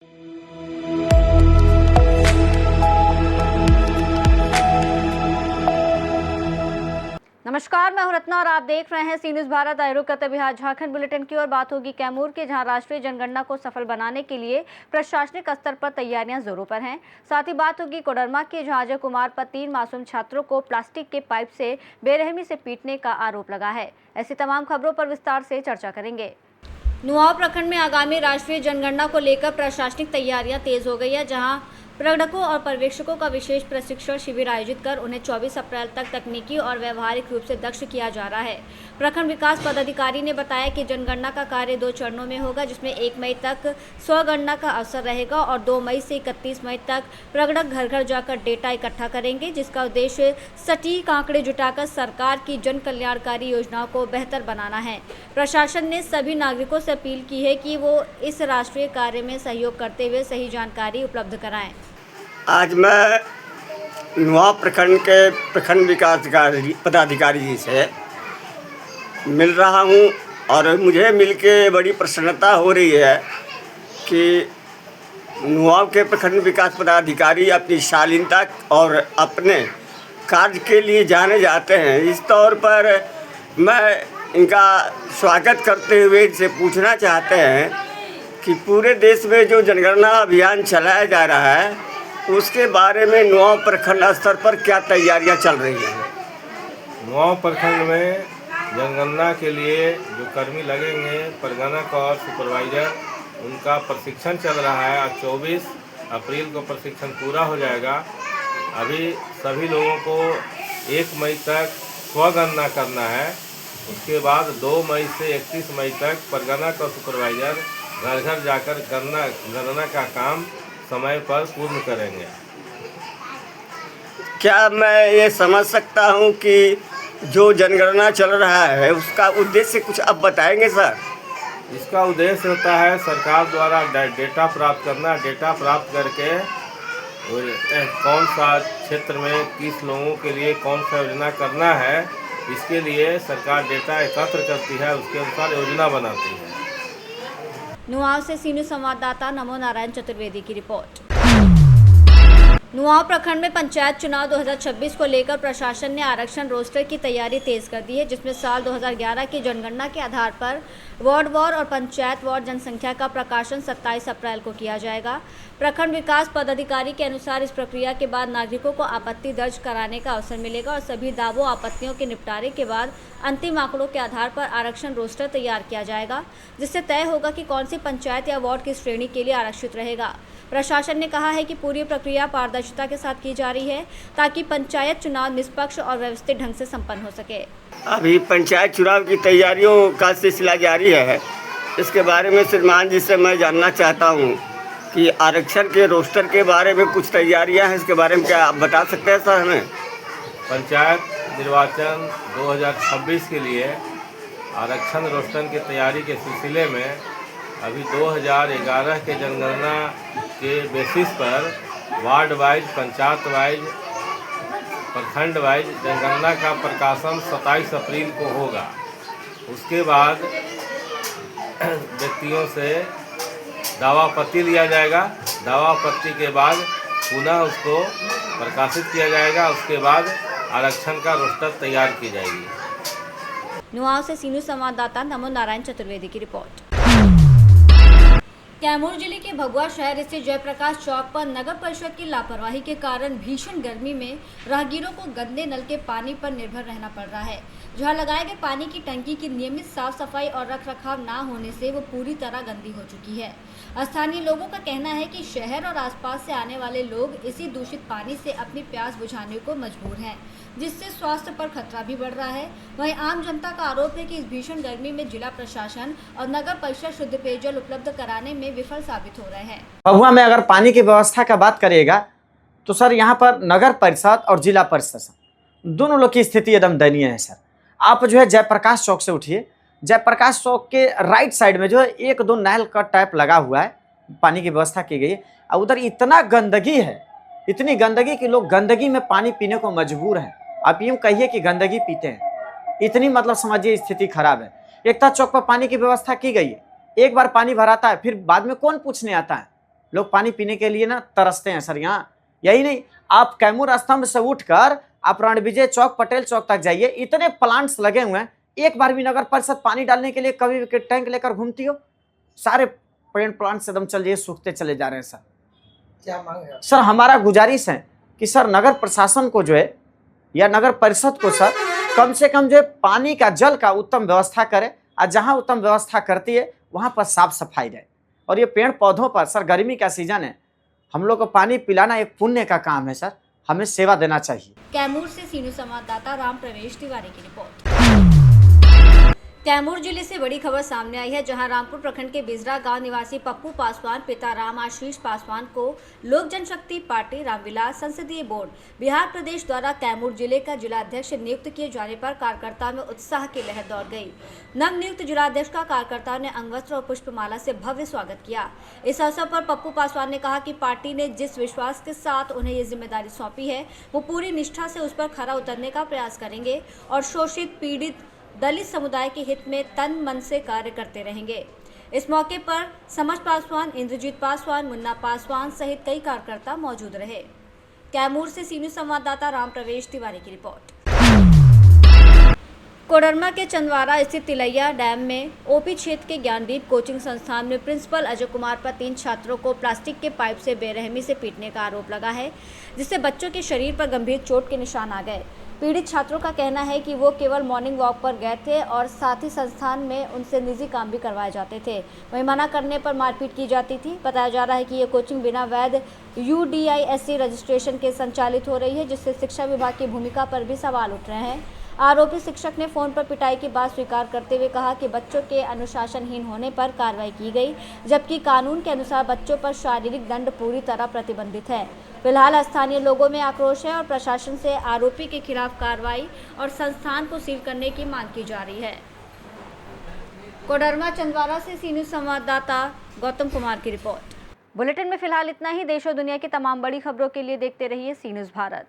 नमस्कार, मैं हूं रत्ना और आप देख रहे हैं सी न्यूज़ भारत। आयोग करते बिहार झारखंड बुलेटिन की ओर बात होगी कैमूर के, जहां राष्ट्रीय जनगणना को सफल बनाने के लिए प्रशासनिक स्तर पर तैयारियां जोरों पर हैं। साथ ही बात होगी कोडरमा के, जहां अजय कुमार पर 3 मासूम छात्रों को प्लास्टिक के पाइप से बेरहमी से पीटने का आरोप लगा है। ऐसी तमाम खबरों पर विस्तार से चर्चा करेंगे। नुआव प्रखंड में आगामी राष्ट्रीय जनगणना को लेकर प्रशासनिक तैयारियां तेज हो गई है, जहां प्रगणकों और पर्यवेक्षकों का विशेष प्रशिक्षण शिविर आयोजित कर उन्हें 24 अप्रैल तक तकनीकी और व्यवहारिक रूप से दक्ष किया जा रहा है। प्रखंड विकास पदाधिकारी ने बताया कि जनगणना का कार्य 2 चरणों में होगा, जिसमें 1 मई तक स्वगणना का अवसर रहेगा और 2 मई से 31 मई तक प्रगणक घर घर जाकर डेटा इकट्ठा करेंगे, जिसका उद्देश्य सटीक आंकड़े जुटाकर सरकार की जन कल्याणकारी योजनाओं को बेहतर बनाना है। प्रशासन ने सभी नागरिकों से अपील की है कि वो इस राष्ट्रीय कार्य में सहयोग करते हुए सही जानकारी उपलब्ध कराएं। आज मैं नुआव प्रखंड के प्रखंड विकास पदाधिकारी जी से मिल रहा हूं और मुझे मिलके बड़ी प्रसन्नता हो रही है कि नुआव के प्रखंड विकास पदाधिकारी अपनी शालीनता और अपने कार्य के लिए जाने जाते हैं। इस तौर पर मैं इनका स्वागत करते हुए इनसे पूछना चाहते हैं कि पूरे देश में जो जनगणना अभियान चलाया जा रहा है उसके बारे में नुआव प्रखंड स्तर पर क्या तैयारियां चल रही हैं। नुआव प्रखंड में जनगणना के लिए जो कर्मी लगेंगे, प्रगणक और सुपरवाइजर, उनका प्रशिक्षण चल रहा है। आज 24 अप्रैल को प्रशिक्षण पूरा हो जाएगा। अभी सभी लोगों को 1 मई तक स्वगणना करना है। उसके बाद 2 मई से 31 मई तक प्रगणक और सुपरवाइजर घर घर जाकर गणना का काम समय पर पूर्ण करेंगे। क्या मैं ये समझ सकता हूँ कि जो जनगणना चल रहा है उसका उद्देश्य कुछ अब बताएंगे सर? इसका उद्देश्य होता है सरकार द्वारा डेटा प्राप्त करना। डेटा प्राप्त करके कौन सा क्षेत्र में किस लोगों के लिए कौन सा योजना करना है, इसके लिए सरकार डेटा एकत्र करती है, उसके अनुसार योजना बनाती है। नुआव से सी न्यूज़ संवाददाता नमो नारायण चतुर्वेदी की रिपोर्ट। नुआव प्रखंड में पंचायत चुनाव 2026 को लेकर प्रशासन ने आरक्षण रोस्टर की तैयारी तेज कर दी है, जिसमें साल 2011 की जनगणना के आधार पर वार्ड और पंचायत वार्ड जनसंख्या का प्रकाशन 27 अप्रैल को किया जाएगा। प्रखंड विकास पदाधिकारी के अनुसार इस प्रक्रिया के बाद नागरिकों को आपत्ति दर्ज कराने का अवसर मिलेगा और सभी दावों आपत्तियों के निपटारे के बाद अंतिम आंकड़ों के आधार पर आरक्षण रोस्टर तैयार किया जाएगा, जिससे तय होगा कि कौन सी पंचायत या वार्ड की श्रेणी के लिए आरक्षित रहेगा। प्रशासन ने कहा है कि पूरी प्रक्रिया पारदर्शिता के साथ की जा रही है, ताकि पंचायत चुनाव निष्पक्ष और व्यवस्थित ढंग से संपन्न हो सके। अभी पंचायत चुनाव की तैयारियों का सिलसिला जारी है। इसके बारे में श्रीमान जी से मैं जानना चाहता हूँ कि आरक्षण के रोस्टर के बारे में कुछ तैयारियां हैं, इसके बारे में क्या आप बता सकते हैं सर हमें? पंचायत निर्वाचन 2026 के लिए आरक्षण रोस्टर की तैयारी के सिलसिले में अभी 2011 के जनगणना के बेसिस पर वार्ड वाइज, पंचायत वाइज, प्रखंड वाइज जनगणना का प्रकाशन 27 अप्रैल को होगा। उसके बाद व्यक्तियों से दावापत्ति लिया जाएगा। दावापत्ति के बाद पुनः उसको प्रकाशित किया जाएगा। उसके बाद आरक्षण का रोस्टर तैयार की जाएगी। नुआव से सी न्यूज़ संवाददाता नमो नारायण चतुर्वेदी की रिपोर्ट। कैमूर जिले के भगवा शहर स्थित जयप्रकाश चौक पर नगर परिषद की लापरवाही के कारण भीषण गर्मी में राहगीरों को गंदे नल के पानी पर निर्भर रहना पड़ रहा है, जहां लगाए गए पानी की टंकी की नियमित साफ सफाई और रखरखाव न होने से वो पूरी तरह गंदी हो चुकी है। स्थानीय लोगों का कहना है कि शहर और आसपास से आने वाले लोग इसी दूषित पानी से अपनी प्यास बुझाने को मजबूर हैं, जिससे स्वास्थ्य पर खतरा भी बढ़ रहा है। वहीं आम जनता का आरोप है कि इस भीषण गर्मी में जिला प्रशासन और नगर परिषद शुद्ध पेयजल उपलब्ध कराने में विफल साबित हो रहे हैं। भगवा में अगर पानी की व्यवस्था का बात करिएगा तो सर यहाँ पर नगर परिषद और जिला परिषद दोनों लोग की स्थिति एकदम दयनीय है। सर आप जो है जयप्रकाश चौक से उठिए, जयप्रकाश चौक के राइट साइड में जो है 1-2 नहर का टैप लगा हुआ है, पानी की व्यवस्था की गई है। और उधर इतना गंदगी है, इतनी गंदगी कि लोग गंदगी में पानी पीने को मजबूर हैं। आप यूँ कहिए कि गंदगी पीते हैं, इतनी मतलब समझिए स्थिति खराब है। एकता चौक पर पानी की व्यवस्था की गई है, एक बार पानी भराता है फिर बाद में कौन पूछने आता है। लोग पानी पीने के लिए ना तरसते हैं सर। यहाँ यही नहीं, आप कैमूर स्तंभ से उठकर आप रणविजय चौक, पटेल चौक तक जाइए, इतने प्लांट्स लगे हुए हैं। एक बार भी नगर परिषद पानी डालने के लिए कभी भी टैंक लेकर घूमती हो? सारे पेड़ प्लांट्स एकदम चल सूखते चले जा रहे हैं सर। क्या मांग है? सर हमारा गुजारिश है कि सर नगर प्रशासन को जो है या नगर परिषद को सर कम से कम जो है पानी का, जल का उत्तम व्यवस्था करे, और जहां उत्तम व्यवस्था करती है वहां पर साफ सफाई रहे। और ये पेड़ पौधों पर सर, गर्मी का सीजन है, हम लोग को पानी पिलाना एक पुण्य का काम है सर, हमें सेवा देना चाहिए। कैमूर से सी न्यूज़ संवाददाता राम प्रवेश तिवारी की रिपोर्ट। कैमूर जिले से बड़ी खबर सामने आई है, जहां रामपुर प्रखंड के बिजरा गांव निवासी पप्पू पासवान पिता राम आशीष पासवान को लोक जनशक्ति पार्टी रामविलास संसदीय बोर्ड बिहार प्रदेश द्वारा कैमूर जिले का जिलाध्यक्ष नियुक्त किए जाने पर कार्यकर्ताओं में उत्साह की लहर दौड़ गई। नवनियुक्त जिलाध्यक्ष का कार्यकर्ताओं ने अंगवस्त्र और पुष्पमाला से भव्य स्वागत किया। इस अवसर पर पप्पू पासवान ने कहा कि पार्टी ने जिस विश्वास के साथ उन्हें ये जिम्मेदारी सौंपी है, वो पूरी निष्ठा से उस पर खरा उतरने का प्रयास करेंगे और शोषित, पीड़ित, दलित समुदाय के हित में तन मन से कार्य करते रहेंगे। इस मौके पर समझ पासवान, इंद्रजीत पासवान, मुन्ना पासवान सहित कई कार्यकर्ता मौजूद रहे। कैमूर से सी न्यूज़ संवाददाता राम प्रवेश तिवारी की रिपोर्ट। कोडरमा के चंदवारा स्थित तिलैया डैम में ओपी क्षेत्र के ज्ञानदीप कोचिंग संस्थान में प्रिंसिपल अजय कुमार पर 3 छात्रों को प्लास्टिक के पाइप से बेरहमी से पीटने का आरोप लगा है, जिससे बच्चों के शरीर पर गंभीर चोट के निशान आ गए। पीड़ित छात्रों का कहना है कि वो केवल मॉर्निंग वॉक पर गए थे और साथ ही संस्थान में उनसे निजी काम भी करवाए जाते थे, वहीं मना करने पर मारपीट की जाती थी। बताया जा रहा है कि ये कोचिंग बिना वैध UDISC रजिस्ट्रेशन के संचालित हो रही है, जिससे शिक्षा विभाग की भूमिका पर भी सवाल उठ रहे हैं। आरोपी शिक्षक ने फोन पर पिटाई की बात स्वीकार करते हुए कहा कि बच्चों के अनुशासनहीन होने पर कार्रवाई की गई, जबकि कानून के अनुसार बच्चों पर शारीरिक दंड पूरी तरह प्रतिबंधित है। फिलहाल स्थानीय लोगों में आक्रोश है और प्रशासन से आरोपी के खिलाफ कार्रवाई और संस्थान को सील करने की मांग की जा रही है। कोडरमा चंदवारा से सी न्यूज़ संवाददाता गौतम कुमार की रिपोर्ट। बुलेटिन में फिलहाल इतना ही। देश और दुनिया की तमाम बड़ी खबरों के लिए देखते रहिए सी न्यूज़ भारत।